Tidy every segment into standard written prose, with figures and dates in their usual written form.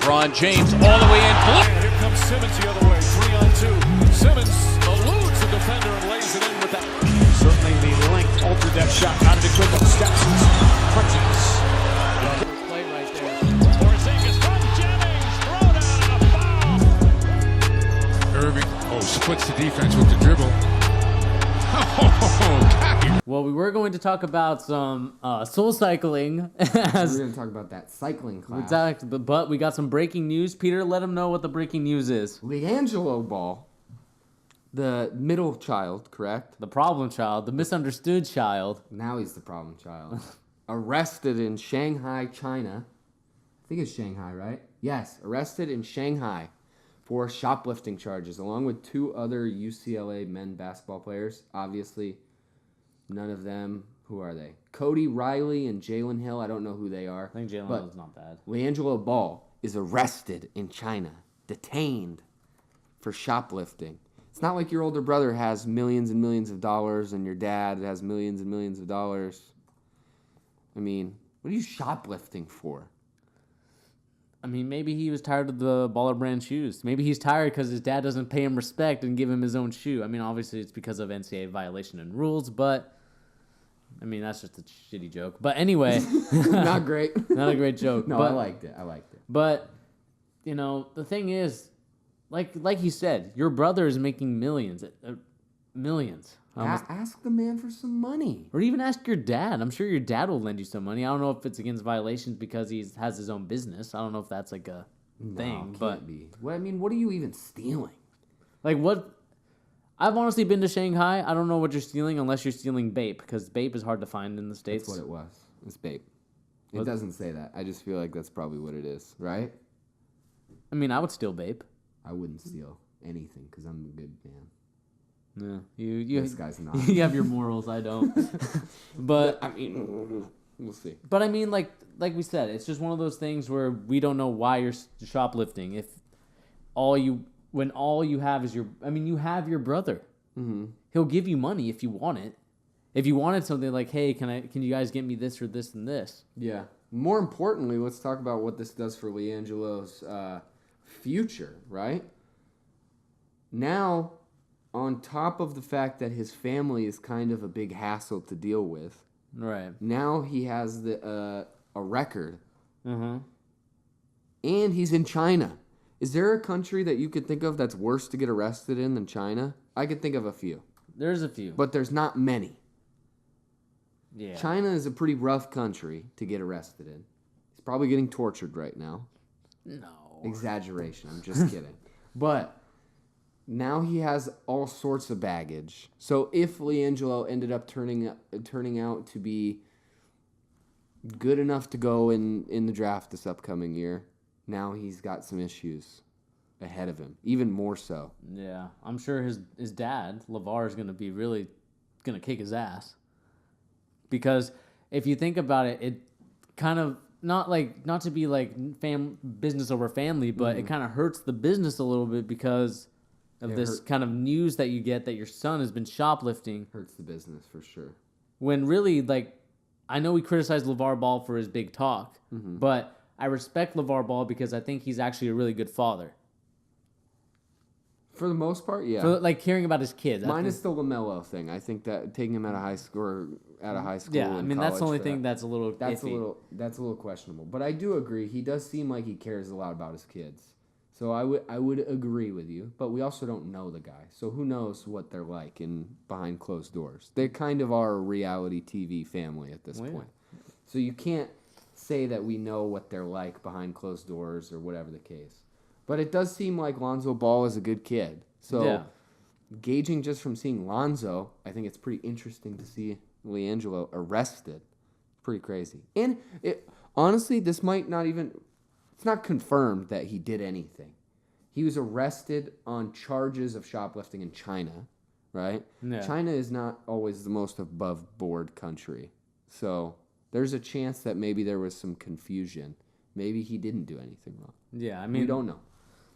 LeBron James all the way in. And here comes Simmons the other way, 3-on-2. Simmons eludes the defender and lays it in with that. Certainly the length altered that shot. Out of the equipment, steps and punches. Play right there. Porzingis from Jennings, throw down and a foul. Irving, splits the defense with the dribble. Well, we were going to talk about some soul cycling. We're going to talk about that cycling class. Exactly, but we got some breaking news. Peter, let them know what the breaking news is. Liangelo Ball, the middle child, correct? The problem child, the misunderstood child. Now he's the problem child. Arrested in Shanghai, China. I think it's Shanghai, right? Yes, arrested in Shanghai for shoplifting charges, along with two other UCLA men basketball players. Obviously, none of them, who are they? Cody Riley and Jalen Hill. I don't know who they are. I think Jalen Hill's not bad. Liangelo Ball is arrested in China, detained for shoplifting. It's not like your older brother has millions and millions of dollars and your dad has millions and millions of dollars. I mean, what are you shoplifting for? I mean, maybe he was tired of the Baller Brand shoes. Maybe he's tired because his dad doesn't pay him respect and give him his own shoe. I mean, obviously it's because of NCAA violation and rules, but I mean, that's just a shitty joke. But anyway. Not great. Not a great joke. No, but, I liked it. But, you know, the thing is, like you said, your brother is making millions. Millions. Ask the man for some money. Or even ask your dad. I'm sure your dad will lend you some money. I don't know if it's against violations because he has his own business. I don't know if that's like a thing. Can't be. What are you even stealing? Like what? I've honestly been to Shanghai. I don't know what you're stealing unless you're stealing Bape, because Bape is hard to find in the States. That's what it was. It's Bape. It doesn't say that. I just feel like that's probably what it is, right? I mean, I would steal Bape. I wouldn't steal anything because I'm a good man. No, you. This guy's not. You have your morals. I don't. But I mean, we'll see. But I mean, like we said, it's just one of those things where we don't know why you're shoplifting. If when all you have is you have your brother. Mm-hmm. He'll give you money if you want it. If you wanted something like, hey, can you guys get me this or this and this? Yeah. More importantly, let's talk about what this does for Liangelo's future, right? Now, on top of the fact that his family is kind of a big hassle to deal with, right? Now he has a record, Mm-hmm. and he's in China. Is there a country that you could think of that's worse to get arrested in than China? I could think of a few. There's a few, but there's not many. Yeah. China is a pretty rough country to get arrested in. He's probably getting tortured right now. No. Exaggeration. I'm just kidding. But now he has all sorts of baggage. So if Liangelo ended up turning out to be good enough to go in the draft this upcoming year, now he's got some issues ahead of him, even more so. Yeah, I'm sure his dad, LeVar, is going to be really going to kick his ass. Because if you think about it, it kind of, not to be like business over family, but it kind of hurts the business a little bit because of this kind of news that you get that your son has been shoplifting. Hurts the business for sure. When really, I know we criticize LeVar Ball for his big talk, but I respect LeVar Ball because I think he's actually a really good father. For the most part, yeah. For, caring about his kids. Minus the LaMelo thing. I think that taking him out of high school Yeah, I mean, that's the only thing that's a little iffy. That's a little questionable. But I do agree. He does seem like he cares a lot about his kids. So I would agree with you. But we also don't know the guy. So who knows what they're like behind closed doors. They kind of are a reality TV family at this point. So you can't say that we know what they're like behind closed doors or whatever the case. But it does seem like Lonzo Ball is a good kid. So gauging just from seeing Lonzo, I think it's pretty interesting to see Liangelo arrested. Pretty crazy. And honestly, this might not even... It's not confirmed that he did anything. He was arrested on charges of shoplifting in China, right? Yeah. China is not always the most above-board country. So there's a chance that maybe there was some confusion. Maybe he didn't do anything wrong. Yeah, I mean... We don't know.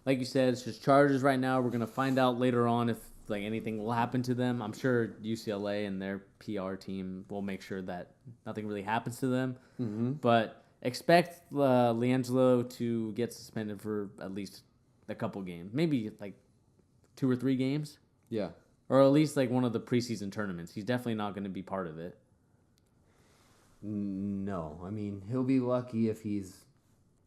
Like you said, it's just charges right now. We're going to find out later on if anything will happen to them. I'm sure UCLA and their PR team will make sure that nothing really happens to them. Mm-hmm. But expect Liangelo to get suspended for at least a couple games, maybe like 2 or 3 games, Yeah. or at least like one of the preseason tournaments. He's definitely not going to be part of it. No, I mean he'll be lucky if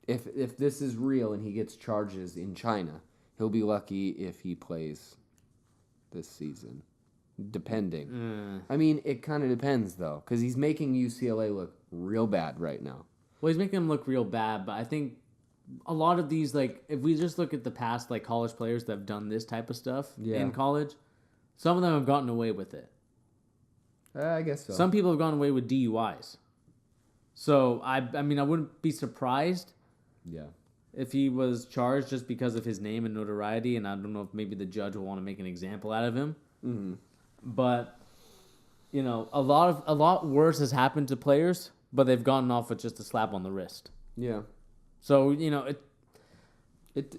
if this is real and he gets charges in China. He'll be lucky if he plays this season, depending. I mean, it kind of depends though, because he's making UCLA look real bad right now. Well, he's making him look real bad, but I think a lot of these, like, if we just look at the past, like, college players that have done this type of stuff in college, some of them have gotten away with it. I guess so. Some people have gone away with DUIs. So, I mean, I wouldn't be surprised if he was charged just because of his name and notoriety, and I don't know if maybe the judge will want to make an example out of him. Mm-hmm. But, you know, a lot worse has happened to players, but they've gotten off with just a slap on the wrist. Yeah. So, you know, it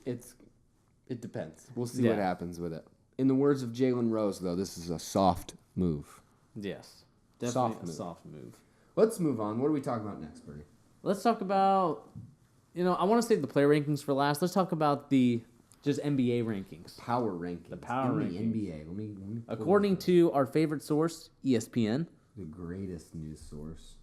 depends. We'll see what happens with it. In the words of Jalen Rose, though, this is a soft move. Yes. Definitely soft move. Let's move on. What are we talking about next, Bernie? Let's talk about, you know, I want to save the player rankings for last. Let's talk about the just NBA rankings. Power rankings. The power rankings. The NBA. Let me According to our favorite source, ESPN. The greatest news source.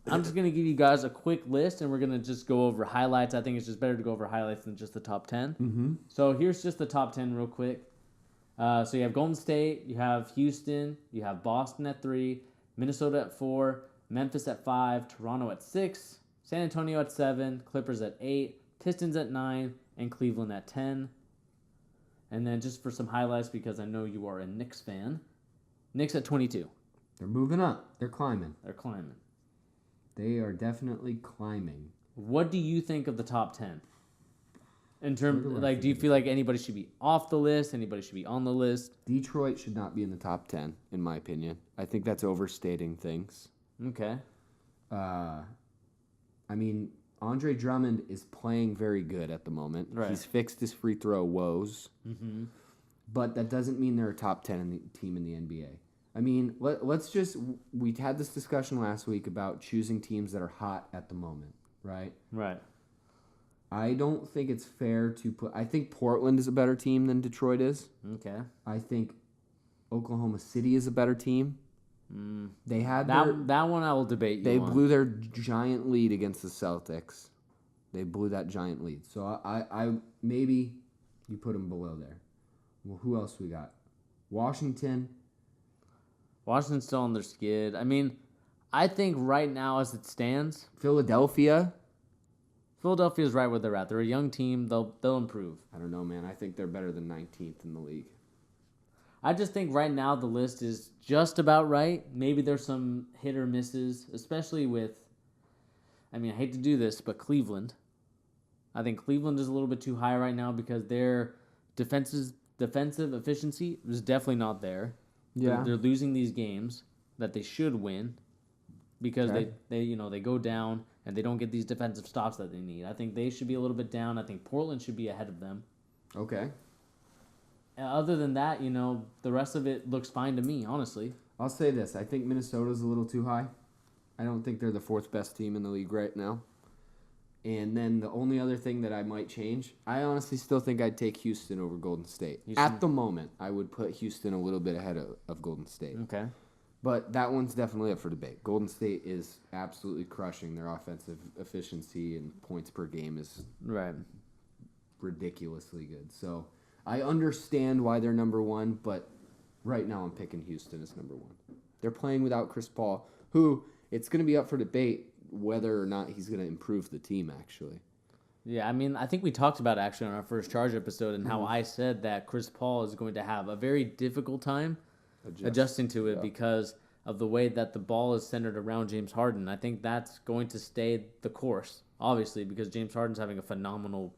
I'm just going to give you guys a quick list, and we're going to just go over highlights. I think it's just better to go over highlights than just the top 10. Mm-hmm. So here's just the top 10 real quick. So you have Golden State, you have Houston, you have Boston at 3, Minnesota at 4, Memphis at 5, Toronto at 6, San Antonio at 7, Clippers at 8, Pistons at 9, and Cleveland at 10. And then just for some highlights, because I know you are a Knicks fan, Knicks at 22. They're moving up. They're climbing. They're climbing. They are definitely climbing. What do you think of the top 10? In terms, like, do you feel like anybody should be off the list? Anybody should be on the list? Detroit should not be in the top 10, in my opinion. I think that's overstating things. Okay. I mean, Andre Drummond is playing very good at the moment. Right. He's fixed his free throw woes. Mm-hmm. But that doesn't mean they're a top 10 team in the NBA. I mean, let's just... We had this discussion last week about choosing teams that are hot at the moment, right? Right. I don't think it's fair to put... I think Portland is a better team than Detroit is. Okay. I think Oklahoma City is a better team. They had that one I will debate you They on. blew their giant lead against the Celtics. They blew that giant lead. So I maybe you put them below there. Well, who else we got? Washington's still on their skid. I mean, I think right now as it stands, Philadelphia is right where they're at. They're a young team. They'll improve. I don't know, man. I think they're better than 19th in the league. I just think right now the list is just about right. Maybe there's some hit or misses, especially with, I mean, I hate to do this, but Cleveland. I think Cleveland is a little bit too high right now because their defensive efficiency is definitely not there. Yeah. They're losing these games that they should win because they go down and they don't get these defensive stops that they need. I think they should be a little bit down. I think Portland should be ahead of them. Okay. Other than that, the rest of it looks fine to me, honestly. I'll say this. I think Minnesota's a little too high. I don't think they're the 4th best team in the league right now. And then the only other thing that I might change, I honestly still think I'd take Houston over Golden State. At the moment, I would put Houston a little bit ahead of Golden State. Okay. But that one's definitely up for debate. Golden State is absolutely crushing. Their offensive efficiency and points per game is ridiculously good. So I understand why they're number 1, but right now I'm picking Houston as number 1. They're playing without Chris Paul, who it's going to be up for debate whether or not he's going to improve the team, actually. Yeah, I mean, I think we talked about actually on our first Charge episode and how I said that Chris Paul is going to have a very difficult time adjusting to it because of the way that the ball is centered around James Harden. I think that's going to stay the course, obviously, because James Harden's having a phenomenal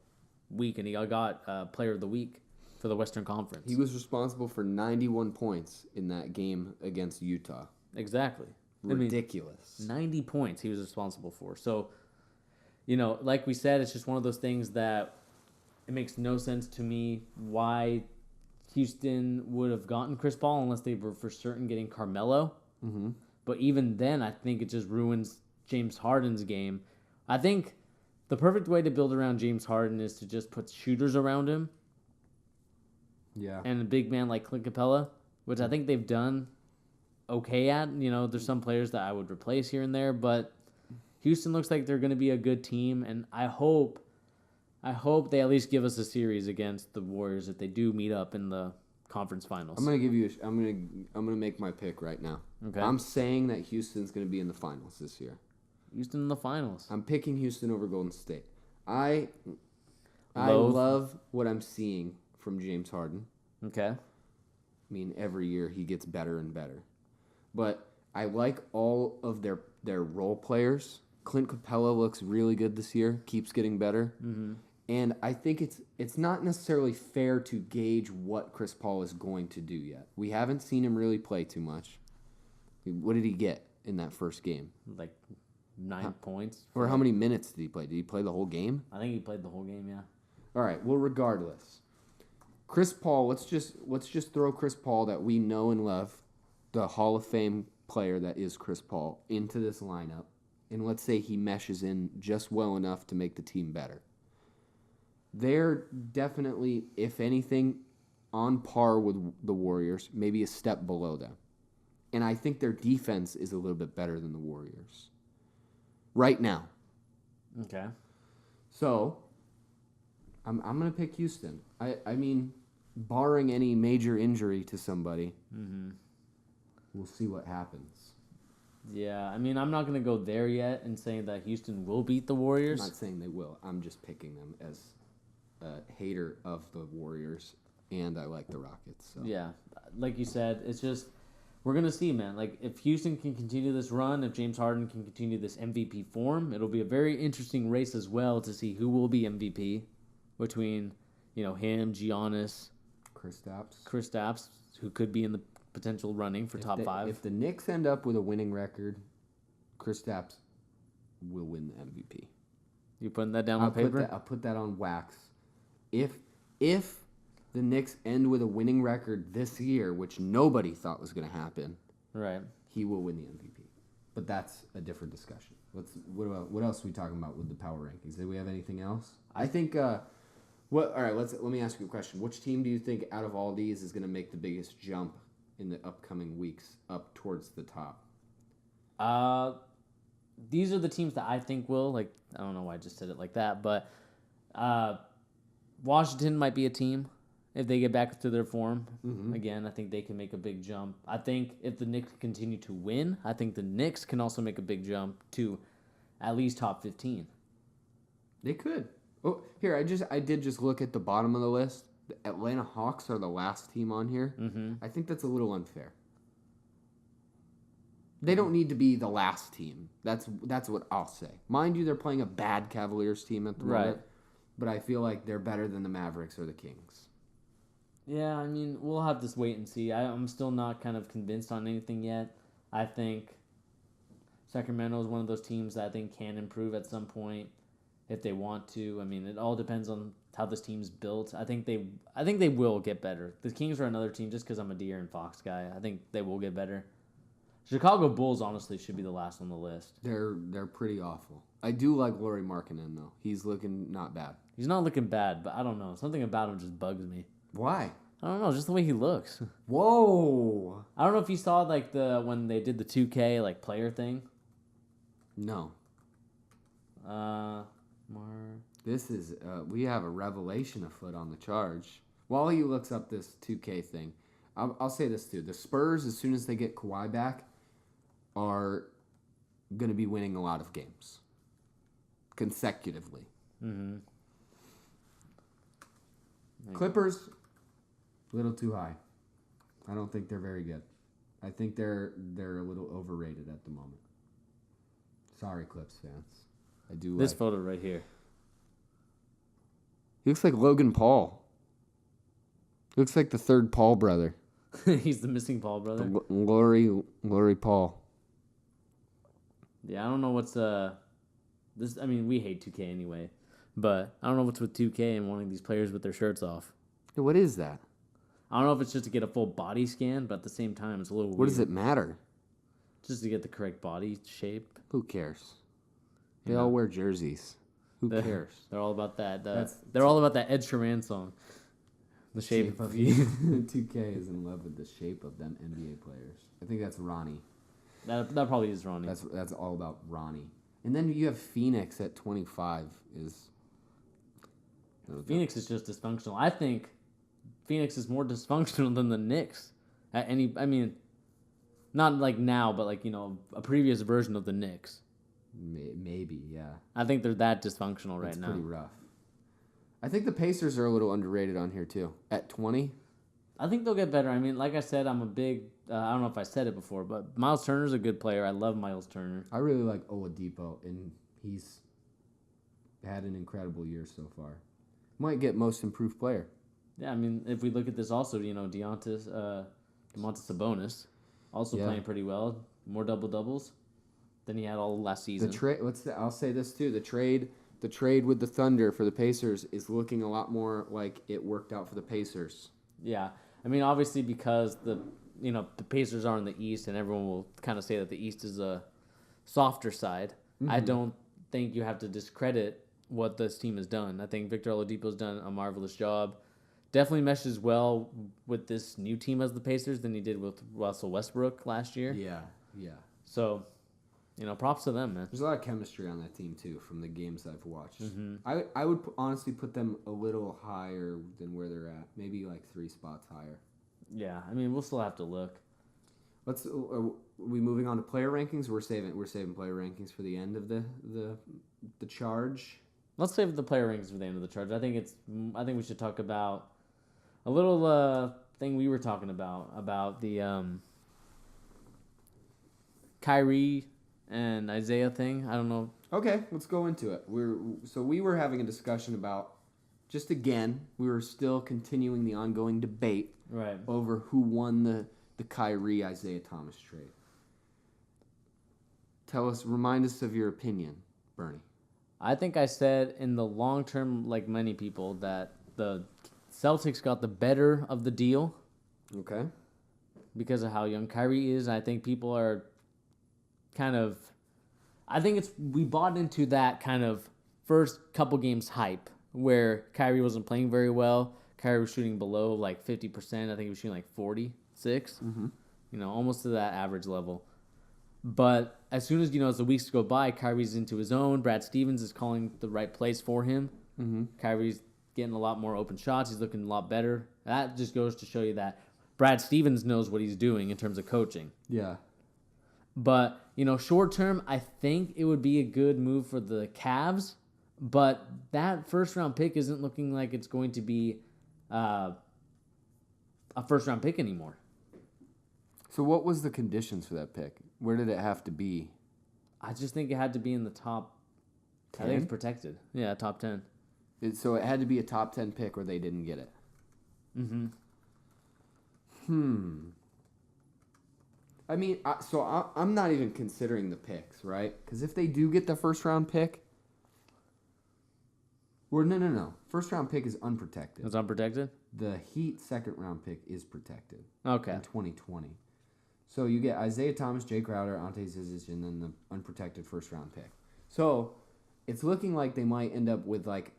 week, and he got Player of the Week for the Western Conference. He was responsible for 91 points in that game against Utah. Exactly. Ridiculous. 90 points he was responsible for. So, like we said, it's just one of those things that it makes no sense to me why Houston would have gotten Chris Paul unless they were for certain getting Carmelo. Mm-hmm. But even then, I think it just ruins James Harden's game I think the perfect way to build around James Harden is to just put shooters around him Yeah. and a big man like Clint Capella, which I think they've done okay at. There's some players that I would replace here and there, but Houston looks like they're going to be a good team, and I hope they at least give us a series against the Warriors if they do meet up in the conference finals. I'm gonna make my pick right now. Okay. I'm saying that Houston's gonna be in the finals this year. Houston in the finals. I'm picking Houston over Golden State. I Loathe. love what I'm seeing from James Harden. Okay. I mean, every year he gets better and better. But I like all of their role players. Clint Capella looks really good this year, keeps getting better. Mm-hmm. And I think it's not necessarily fair to gauge what Chris Paul is going to do yet. We haven't seen him really play too much. What did he get in that first game? Like 9 points. Or how many minutes did he play? Did he play the whole game? I think he played the whole game, yeah. All right, well, regardless. Chris Paul, let's just throw Chris Paul that we know and love, the Hall of Fame player that is Chris Paul, into this lineup. And let's say he meshes in just well enough to make the team better. They're definitely, if anything, on par with the Warriors, maybe a step below them. And I think their defense is a little bit better than the Warriors right now. Okay. So, I'm going to pick Houston. I mean, barring any major injury to somebody, we'll see what happens. Yeah, I mean, I'm not going to go there yet and saying that Houston will beat the Warriors. I'm not saying they will. I'm just picking them as a hater of the Warriors, and I like the Rockets. So. Yeah, like you said, it's just we're going to see, man. Like, if Houston can continue this run, if James Harden can continue this MVP form, it'll be a very interesting race as well to see who will be MVP between, him, Giannis, Chris Stapps, who could be in the potential running for top 5. If the Knicks end up with a winning record, Chris Stapps will win the MVP. You putting that down on paper? I'll put that on wax. If the Knicks end with a winning record this year, which nobody thought was going to happen, Right. he will win the MVP. But that's a different discussion. What else are we talking about with the power rankings? Do we have anything else? I think. All right. Let me ask you a question. Which team do you think out of all these is going to make the biggest jump in the upcoming weeks up towards the top? These are the teams that I think will. Like, I don't know why I just said it like that, but Washington might be a team if they get back to their form. Mm-hmm. Again, I think they can make a big jump. I think if the Knicks continue to win, I think the Knicks can also make a big jump to at least top 15. They could. Oh, here, I did just look at the bottom of the list. The Atlanta Hawks are the last team on here. Mm-hmm. I think that's a little unfair. They don't need to be the last team. That's what I'll say. Mind you, they're playing a bad Cavaliers team at the moment, but I feel like they're better than the Mavericks or the Kings. Yeah, I mean, we'll have to wait and see. I'm still not kind of convinced on anything yet. I think Sacramento is one of those teams that I think can improve at some point if they want to. I mean, it all depends on how this team's built. I think they will get better. The Kings are another team just because I'm a De'Aaron Fox guy. I think they will get better. Chicago Bulls honestly should be the last on the list. They're pretty awful. I do like Lauri Markkanen though. He's looking not bad. He's not looking bad, but I don't know. Something about him just bugs me. Why? I don't know, just the way he looks. Whoa! I don't know if you saw like when they did the 2K like player thing. No. This is we have a revelation afoot on the charge. While he looks up this 2K thing, I'll say this too: the Spurs, as soon as they get Kawhi back, are going to be winning a lot of games consecutively. Mm-hmm. Clippers, a little too high. I don't think they're very good. I think they're a little overrated at the moment. Sorry, Clips fans. I do this photo right here. He looks like Logan Paul. He looks like the third Paul brother. He's the missing Paul brother. Laurie Paul. Yeah, I don't know what's this. I mean, we hate 2K anyway, but I don't know what's with 2K and wanting these players with their shirts off. Hey, what is that? I don't know if it's just to get a full body scan, but at the same time, it's a little weird. What does it matter? Just to get the correct body shape. Who cares? They all wear jerseys. Who cares? They're all about that. That's- They're all about that Ed Sheeran song. The shape of you. 2K is in love with the shape of them NBA players. I think that's Ronnie. That probably is Ronnie. That's all about Ronnie. And then you have Phoenix at 25 is. Phoenix is just dysfunctional. I think Phoenix is more dysfunctional than the Knicks. I mean, not like now, but like, a previous version of the Knicks. Maybe, yeah. I think they're that dysfunctional right It's now. pretty rough. I think the Pacers are a little underrated on here too. At 20, I think they'll get better. I mean, like I said, I'm a big. I don't know if I said it before, but Miles Turner's a good player. I love Miles Turner. I really like Oladipo, and he's had an incredible year so far. Might get most improved player. Yeah, I mean, if we look at this also, Domantas Sabonis also playing pretty well. More double doubles than he had all last season. The trade. I'll say this too. The trade with the Thunder for the Pacers is looking a lot more like it worked out for the Pacers. Yeah, I mean, obviously because the Pacers are in the East, and everyone will kind of say that the East is a softer side. Mm-hmm. I don't think you have to discredit what this team has done. I think Victor Oladipo's done a marvelous job. Definitely meshes well with this new team as the Pacers than he did with Russell Westbrook last year. Yeah. So, props to them, man. There's a lot of chemistry on that team too from the games I've watched. Mm-hmm. I would honestly put them a little higher than where they're at. Maybe like 3 spots higher. Yeah, I mean, we'll still have to look. Are we moving on to player rankings? We're saving player rankings for the end of the charge. Let's save the player rankings for the end of the charge. I think we should talk about a little thing we were talking about the Kyrie and Isaiah thing. I don't know. Okay, let's go into it. We were having a discussion about, just again, we were still continuing the ongoing debate over who won the Kyrie Isaiah Thomas trade. Remind us of your opinion, Bernie. I think I said in the long term, like many people, that the Celtics got the better of the deal. Okay. Because of how young Kyrie is. I think people are we bought into that kind of first couple games hype where Kyrie wasn't playing very well. Kyrie was shooting below like 50%. I think he was shooting like 46. Mm-hmm. Almost to that average level. But as soon as, as the weeks go by, Kyrie's into his own. Brad Stevens is calling the right place for him. Mm-hmm. Kyrie's getting a lot more open shots. He's looking a lot better. That just goes to show you that Brad Stevens knows what he's doing in terms of coaching. Yeah. But, short term, I think it would be a good move for the Cavs. But that first-round pick isn't looking like it's going to be a first-round pick anymore. So what was the conditions for that pick? Where did it have to be? I just think it had to be in the top 10. I think it's protected. Yeah, top 10. So it had to be a top 10 pick or they didn't get it. Mm-hmm. I mean, I'm not even considering the picks, right? Because if they do get the first-round pick... No. First-round pick is unprotected. It's unprotected? The Heat second-round pick is protected. Okay. In 2020. So you get Isaiah Thomas, Jay Crowder, Ante Zizic, and then the unprotected first-round pick. So it's looking like they might end up with like,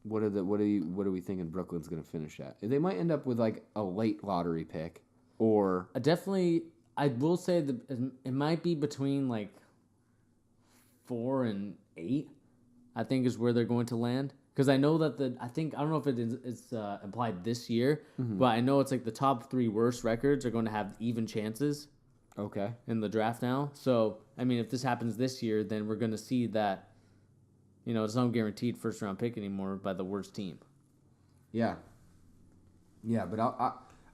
what are we thinking Brooklyn's going to finish at? They might end up with like a late lottery pick, or I will say that it might be between like 4 and 8. I think is where they're going to land. Because I know that I don't know if it's implied this year, but I know it's like the top 3 worst records are going to have even chances. Okay. In the draft now. So, I mean, if this happens this year, then we're going to see that, it's not guaranteed first round pick anymore by the worst team. Yeah. Yeah, but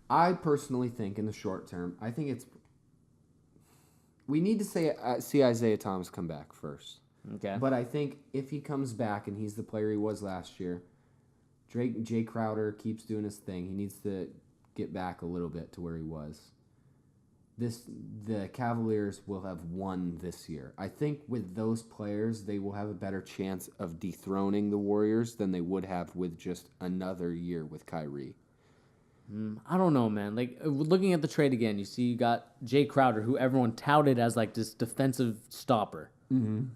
I personally think in the short term, I think we need to see Isaiah Thomas come back first. Okay. But I think if he comes back and he's the player he was last year, Jay Crowder keeps doing his thing. He needs to get back a little bit to where he was. The Cavaliers will have won this year. I think with those players, they will have a better chance of dethroning the Warriors than they would have with just another year with Kyrie. I don't know, man. Like, looking at the trade again, you see you got Jay Crowder, who everyone touted as like this defensive stopper. Mm-hmm.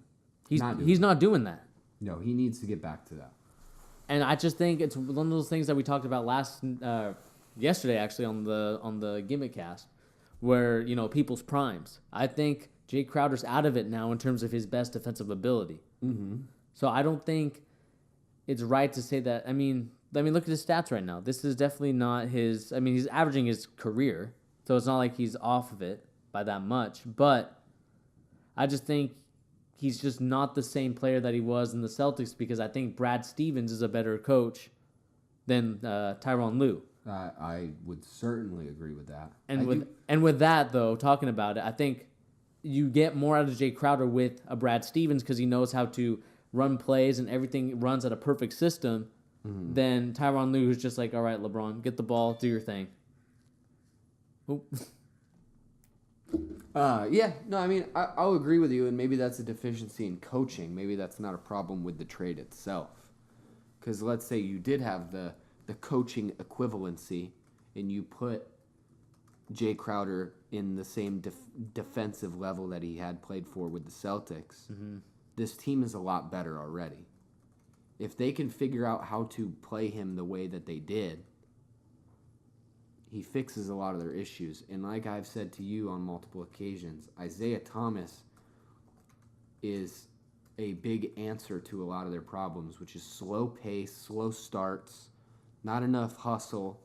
He's not doing that. No, he needs to get back to that. And I just think it's one of those things that we talked about yesterday, actually, on the Gimmick Cast, where, you know, people's primes. I think Jay Crowder's out of it now in terms of his best defensive ability. Mm-hmm. So I don't think it's right to say that. I mean, look at his stats right now. This is definitely not his. I mean, he's averaging his career, so it's not like he's off of it by that much. But I just think he's just not the same player that he was in the Celtics, because I think Brad Stevens is a better coach than Tyronn Lue. I would certainly agree with that. And with that, though, talking about it, I think you get more out of Jay Crowder with a Brad Stevens, because he knows how to run plays and everything runs at a perfect system, than Tyronn Lue, who's just like, all right, LeBron, get the ball, do your thing. I'll agree with you, and maybe that's a deficiency in coaching. Maybe that's not a problem with the trade itself. Because let's say you did have the coaching equivalency, and you put Jay Crowder in the same defensive level that he had played for with the Celtics. Mm-hmm. This team is a lot better already. If they can figure out how to play him the way that they did, he fixes a lot of their issues. And like I've said to you on multiple occasions, Isaiah Thomas is a big answer to a lot of their problems, which is slow pace, slow starts, not enough hustle.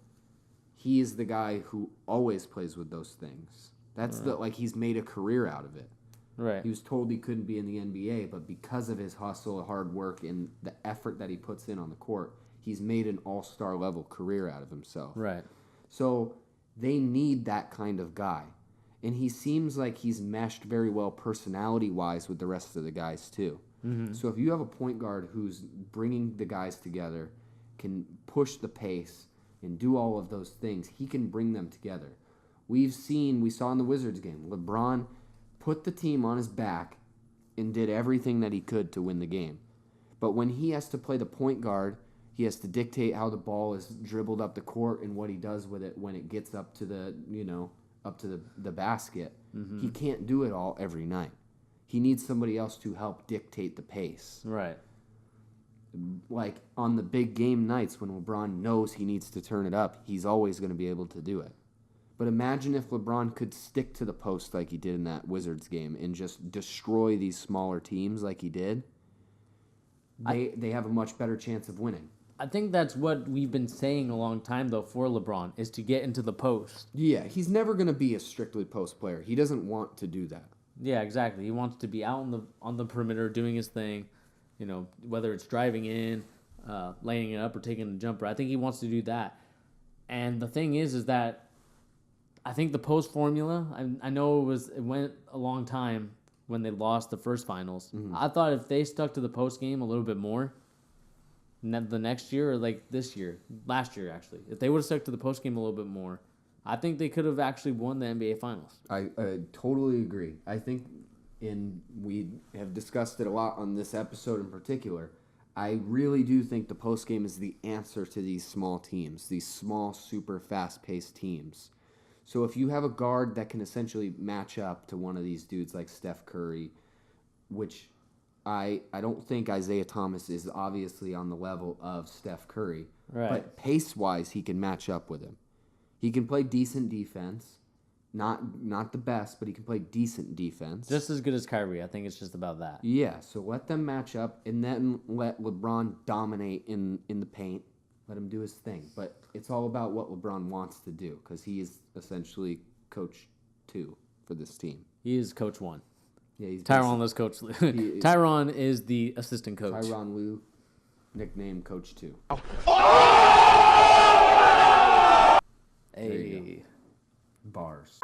He is the guy who always plays with those things. That's he's made a career out of it. Right. He was told he couldn't be in the NBA, but because of his hustle, hard work, and the effort that he puts in on the court, he's made an all-star level career out of himself. Right. So they need that kind of guy. And he seems like he's meshed very well personality-wise with the rest of the guys, too. Mm-hmm. So if you have a point guard who's bringing the guys together, can push the pace, and do all of those things, he can bring them together. We saw in the Wizards game, LeBron put the team on his back and did everything that he could to win the game. But when he has to play the point guard, he has to dictate how the ball is dribbled up the court and what he does with it when it gets up to the basket. Mm-hmm. He can't do it all every night. He needs somebody else to help dictate the pace. Right. Like on the big game nights when LeBron knows he needs to turn it up, he's always going to be able to do it. But imagine if LeBron could stick to the post like he did in that Wizards game and just destroy these smaller teams like he did. They have a much better chance of winning. I think that's what we've been saying a long time, though, for LeBron, is to get into the post. Yeah, he's never going to be a strictly post player. He doesn't want to do that. Yeah, exactly. He wants to be out on the perimeter doing his thing, you know, whether it's driving in, laying it up, or taking a jumper. I think he wants to do that. And the thing is that I think the post formula, I know it went a long time when they lost the first finals. Mm-hmm. I thought if they stuck to the post game a little bit more, the next year or like last year actually, if they would have stuck to the post game a little bit more, I think they could have actually won the NBA Finals. I totally agree. I think, and we have discussed it a lot on this episode in particular, I really do think the post game is the answer to these small teams, these small, super fast-paced teams. So if you have a guard that can essentially match up to one of these dudes like Steph Curry, which I don't think Isaiah Thomas is obviously on the level of Steph Curry, right. But pace-wise, he can match up with him. He can play decent defense, not the best, but he can play decent defense. Just as good as Kyrie. I think it's just about that. Yeah, so let them match up, and then let LeBron dominate in the paint. Let him do his thing. But it's all about what LeBron wants to do, because he is essentially Coach 2 for this team. He is Coach 1. Yeah, he's Tyronn is Coach. Tyronn is the assistant coach. Tyronn Lue, nicknamed Coach 2. Hey. Bars.